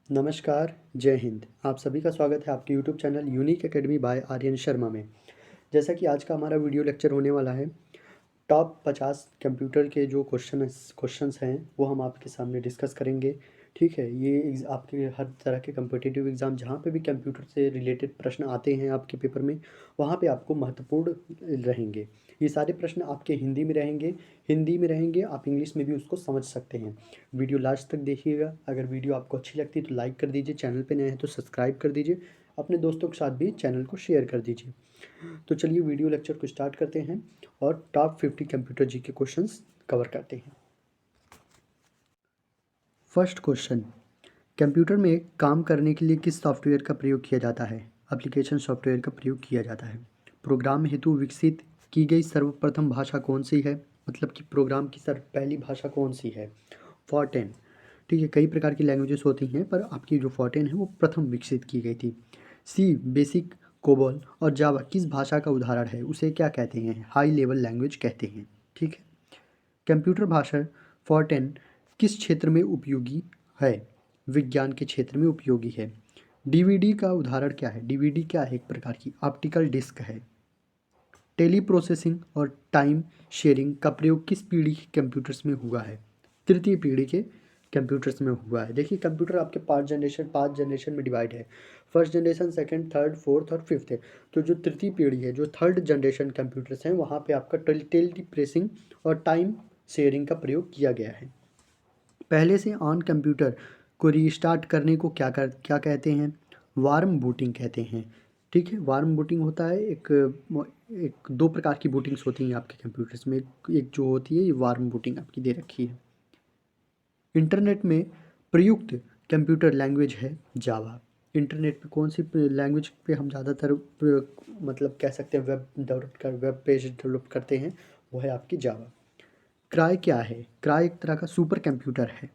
नमस्कार, जय हिंद। आप सभी का स्वागत है आपके YouTube channel unique academy by Aryan Sharma में। जैसा कि आज का हमारा वीडियो लेक्चर होने वाला है, टॉप 50 कंप्यूटर के जो क्वेश्चंस हैं वो हम आपके सामने डिस्कस करेंगे। ठीक है, ये आपके हर तरह के कम्पिटिटिव एग्ज़ाम जहाँ पे भी कंप्यूटर से रिलेटेड प्रश्न आते हैं आपके पेपर में, वहाँ पे आपको महत्वपूर्ण रहेंगे। ये सारे प्रश्न आपके हिंदी में रहेंगे, आप इंग्लिश में भी उसको समझ सकते हैं। वीडियो लास्ट तक देखिएगा। अगर वीडियो आपको अच्छी लगती है तो लाइक कर दीजिए, चैनल पे नए हैं तो सब्सक्राइब कर दीजिए, अपने दोस्तों के साथ भी चैनल को शेयर कर दीजिए। तो चलिए वीडियो लेक्चर को स्टार्ट करते हैं और टॉप 50 कंप्यूटर जी के क्वेश्चंस कवर करते हैं। फर्स्ट क्वेश्चन, कंप्यूटर में काम करने के लिए किस सॉफ्टवेयर का प्रयोग किया जाता है? एप्लीकेशन सॉफ्टवेयर का प्रयोग किया जाता है। प्रोग्राम हेतु विकसित की गई सर्वप्रथम भाषा कौन सी है? मतलब कि प्रोग्राम की पहली भाषा कौन सी है? फॉर्टेन। ठीक है, कई प्रकार की लैंग्वेजेस होती हैं पर आपकी जो फॉर्टेन है वो प्रथम विकसित की गई थी। सी, बेसिक, कोबॉल और जावा किस भाषा का उदाहरण है? उसे क्या कहते हैं? हाई लेवल लैंग्वेज कहते हैं। ठीक है, कंप्यूटर भाषा फॉर्टेन किस क्षेत्र में उपयोगी है? विज्ञान के क्षेत्र में उपयोगी है। डीवीडी का उदाहरण क्या है? डीवीडी क्या है? एक प्रकार की ऑप्टिकल डिस्क है। टेली प्रोसेसिंग और टाइम शेयरिंग का प्रयोग किस पीढ़ी के कंप्यूटर्स में हुआ है? तृतीय पीढ़ी के कंप्यूटर्स में हुआ है। देखिए, कंप्यूटर आपके पाँच जनरेशन में डिवाइड है। First generation, second, third, fourth और फिफ्थ है। तो जो तृतीय पीढ़ी है, जो थर्ड जनरेशन कंप्यूटर्स हैं, वहाँ पे आपका टेली प्रेसिंग और टाइम शेयरिंग का प्रयोग किया गया है। पहले से ऑन कंप्यूटर को रीस्टार्ट करने को क्या कहते हैं? वार्म बूटिंग कहते हैं। ठीक है, वार्म बूटिंग होता है एक दो प्रकार की बूटिंग्स होती हैं आपके कंप्यूटर्स में। एक जो होती है ये वार्म बूटिंग आपकी दे रखी है। इंटरनेट में प्रयुक्त कंप्यूटर लैंग्वेज है जावा। इंटरनेट पे कौन सी लैंग्वेज पे हम ज़्यादातर मतलब कह सकते हैं वेब पेज डेवलप करते हैं, वो है आपकी जावा। क्राई क्या है? क्राई एक तरह का सुपर कंप्यूटर है।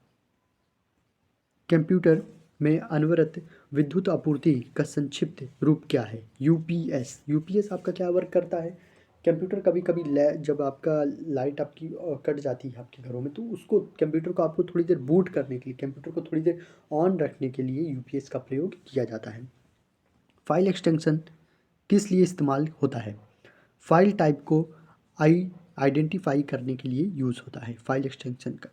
कंप्यूटर में अनवरत विद्युत आपूर्ति का संक्षिप्त रूप क्या है? यूपीएस। यूपीएस आपका क्या वर्क करता है? कंप्यूटर कभी कभी जब आपका लाइट आपकी कट जाती है आपके घरों में, तो उसको कंप्यूटर को आपको थोड़ी देर बूट करने के लिए, कंप्यूटर को थोड़ी देर ऑन रखने के लिए यूपीएस का प्रयोग किया जाता है। फाइल एक्सटेंशन किस लिए इस्तेमाल होता है? फाइल टाइप को आइडेंटिफाई करने के लिए यूज़ होता है फाइल एक्सटेंशन का।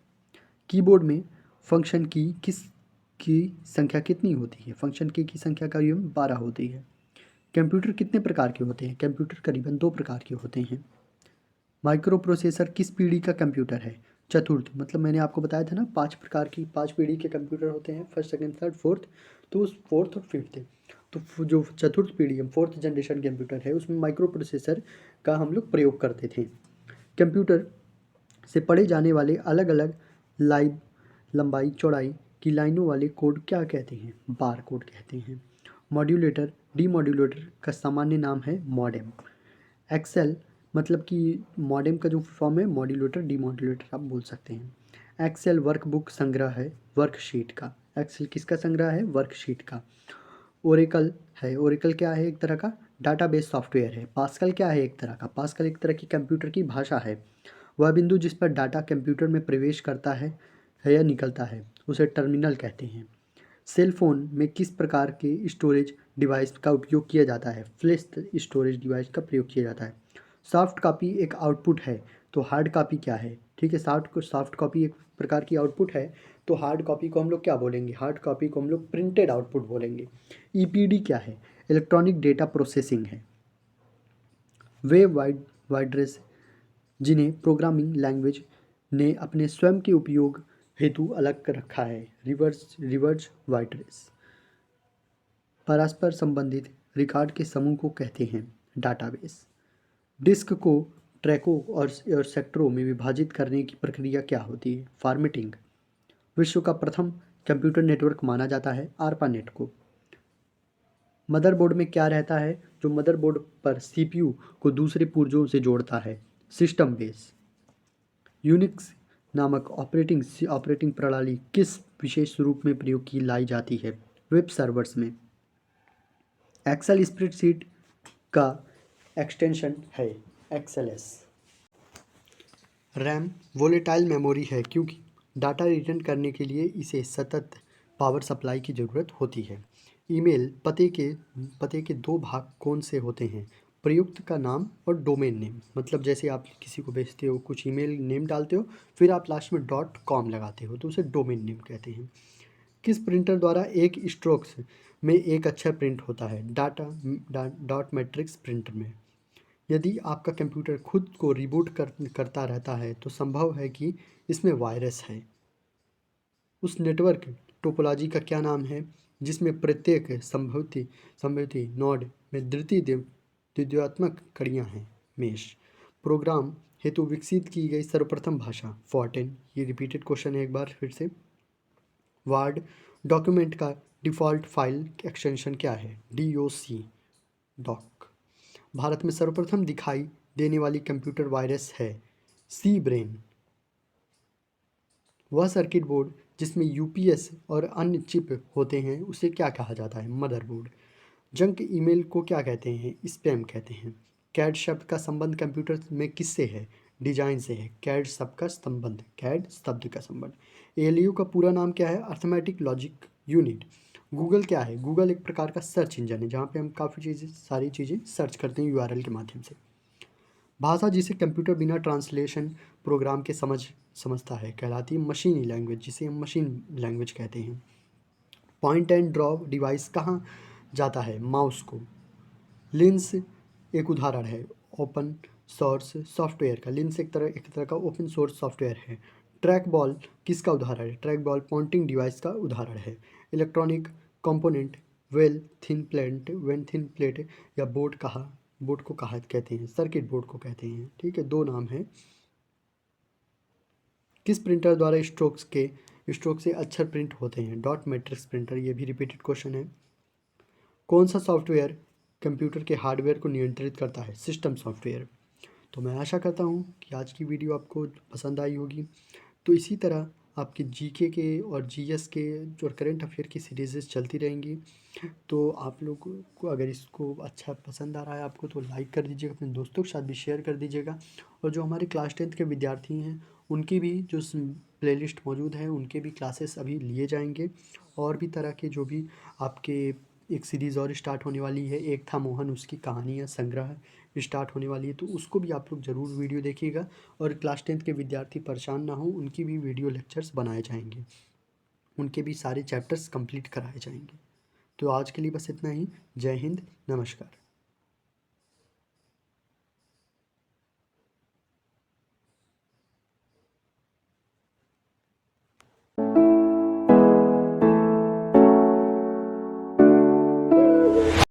कीबोर्ड में फंक्शन की संख्या कितनी होती है? फंक्शन की संख्या का योग 12 होती है। कंप्यूटर कितने प्रकार के होते हैं? कंप्यूटर करीबन 2 प्रकार के होते हैं। माइक्रो प्रोसेसर किस पीढ़ी का कंप्यूटर है? चतुर्थ। मतलब मैंने आपको बताया था ना, 5 पीढ़ी के कंप्यूटर होते हैं, फर्स्ट, सेकंड, थर्ड, फोर्थ। तो उस फोर्थ और फिफ्थ, तो जो चतुर्थ पीढ़ी है, फोर्थ जनरेशन कंप्यूटर है, उसमें माइक्रो प्रोसेसर का हम लोग प्रयोग करते थे। कंप्यूटर से पढ़े जाने वाले अलग अलग लाइन, लंबाई चौड़ाई की लाइनों वाले कोड क्या कहते हैं? बार कोड कहते हैं। मॉड्यूलेटर डीमॉड्यूलेटर का सामान्य नाम है मॉडेम। एक्सेल मतलब कि मॉडेम का जो फॉर्म है मॉड्यूलेटर डीमॉड्यूलेटर आप बोल सकते हैं। एक्सेल वर्कबुक संग्रह है वर्कशीट का। एक्सेल किसका संग्रह है? वर्कशीट का। ओरेकल है, ओरेकल क्या है? एक तरह का डाटाबेस सॉफ्टवेयर है। पास्कल क्या है? एक तरह का, पास्कल एक तरह की कंप्यूटर की भाषा है। वह बिंदु जिस पर डाटा कंप्यूटर में प्रवेश करता है या निकलता है उसे टर्मिनल कहते हैं। सेल फोन में किस प्रकार के स्टोरेज डिवाइस का उपयोग किया जाता है? फ्लैश स्टोरेज डिवाइस का प्रयोग किया जाता है। सॉफ्ट कॉपी एक आउटपुट है, तो हार्ड कॉपी क्या है? ठीक है, सॉफ्ट कॉपी एक प्रकार की आउटपुट है, तो हार्ड कॉपी को हम लोग क्या बोलेंगे? हार्ड कॉपी को हम लोग प्रिंटेड आउटपुट बोलेंगे। ईपीडी क्या है? इलेक्ट्रॉनिक डेटा प्रोसेसिंग है। वे वाइड्रेस जिन्हें प्रोग्रामिंग लैंग्वेज ने अपने स्वयं के उपयोग हेतु अलग कर रखा है। Reverse wide race. परस्पर संबंधित रिकॉर्ड के समूह को कहते हैं डाटाबेस। डिस्क को ट्रैकों और सेक्टरों में विभाजित करने की प्रक्रिया क्या होती है? फॉर्मेटिंग। विश्व का प्रथम कंप्यूटर नेटवर्क माना जाता है आरपानेट को। मदरबोर्ड में क्या रहता है जो मदरबोर्ड पर सीपीयू को दूसरे पुर्जों से जोड़ता है? System base. यूनिक्स नामक ऑपरेटिंग प्रणाली किस विशेष रूप में प्रयोग की लाई जाती है? वेब सर्वर्स में। एक्सेल स्प्रेडशीट का एक्सटेंशन है एक्सएलएस। रैम वोलेटाइल मेमोरी है क्योंकि डाटा रिटर्न करने के लिए इसे सतत पावर सप्लाई की ज़रूरत होती है। ईमेल पते के दो भाग कौन से होते हैं? प्रयुक्त का नाम और डोमेन नेम। मतलब जैसे आप किसी को भेजते हो, कुछ ईमेल नेम डालते हो, फिर आप लास्ट में .com लगाते हो, तो उसे डोमेन नेम कहते हैं। किस प्रिंटर द्वारा एक स्ट्रोक्स में एक अक्षर प्रिंट होता है? डॉट मैट्रिक्स प्रिंटर में। यदि आपका कंप्यूटर खुद को करता रहता है तो संभव है कि इसमें वायरस है। उस नेटवर्क टोपोलॉजी का क्या नाम है जिसमें प्रत्येक संभवती नोड में द्वितीयात्मक कड़ियाँ हैं? मेश। प्रोग्राम हेतु विकसित की गई सर्वप्रथम भाषा? फॉर्टेन। ये रिपीटेड क्वेश्चन है एक बार फिर से। वर्ड डॉक्यूमेंट का डिफ़ॉल्ट फाइल एक्सटेंशन क्या है? DOC dock. भारत में सर्वप्रथम दिखाई देने वाली कंप्यूटर वायरस है सी ब्रेन। वह सर्किट बोर्ड जिसमें UPS और अन्य चिप होते हैं उसे क्या कहा जाता है? मदरबोर्ड। जंक ईमेल को क्या कहते हैं? स्पैम कहते हैं। कैड शब्द का संबंध कंप्यूटर में किससे है? डिजाइन से है। कैड शब्द का संबंध। ALU का पूरा नाम क्या है? Arithmetic logic unit. गूगल क्या है? गूगल एक प्रकार का सर्च इंजन है जहाँ पे हम काफ़ी सारी चीज़ें सर्च करते हैं URL के माध्यम से। भाषा जिसे कंप्यूटर बिना ट्रांसलेशन प्रोग्राम के समझता है कहलाती है मशीनी लैंग्वेज, जिसे हम मशीन लैंग्वेज कहते हैं। पॉइंट एंड ड्रॉप डिवाइस कहाँ जाता है? माउस को। लिंस एक उदाहरण है ओपन सोर्स सॉफ्टवेयर का। लिंस एक तरह का ओपन सोर्स सॉफ्टवेयर है। ट्रैक बॉल किसका उदाहरण है? ट्रैक बॉल पॉइंटिंग डिवाइस का उदाहरण है। Electronic component when thin plate या बोर्ड को कहा कहते हैं? सर्किट बोर्ड को कहते हैं। ठीक है, दो नाम है। किस प्रिंटर द्वारा स्ट्रोक से अक्षर प्रिंट होते हैं? Dot matrix printer. ये भी रिपीटेड क्वेश्चन है। कौन सा सॉफ्टवेयर कंप्यूटर के हार्डवेयर को नियंत्रित करता है? System software. तो मैं आशा करता हूँ कि आज की वीडियो आपको पसंद आई होगी। तो इसी तरह आपके GK के और GS के जो करंट अफेयर की सीरीज़ चलती रहेंगी। तो आप लोगों को अगर इसको अच्छा पसंद आ रहा है आपको, तो लाइक कर दीजिएगा, अपने दोस्तों के साथ भी शेयर कर दीजिएगा। और जो हमारे क्लास 10th के विद्यार्थी हैं उनकी भी जो प्लेलिस्ट मौजूद है, उनके भी क्लासेस अभी लिए जाएंगे। और भी तरह के जो भी आपके एक सीरीज़ और स्टार्ट होने वाली है, एक था मोहन, उसकी कहानियाँ संग्रह स्टार्ट होने वाली है, तो उसको भी आप लोग ज़रूर वीडियो देखिएगा। और क्लास 10th के विद्यार्थी परेशान ना हो, उनकी भी वीडियो लेक्चर्स बनाए जाएंगे, उनके भी सारे चैप्टर्स कंप्लीट कराए जाएंगे। तो आज के लिए बस इतना ही। जय हिंद, नमस्कार।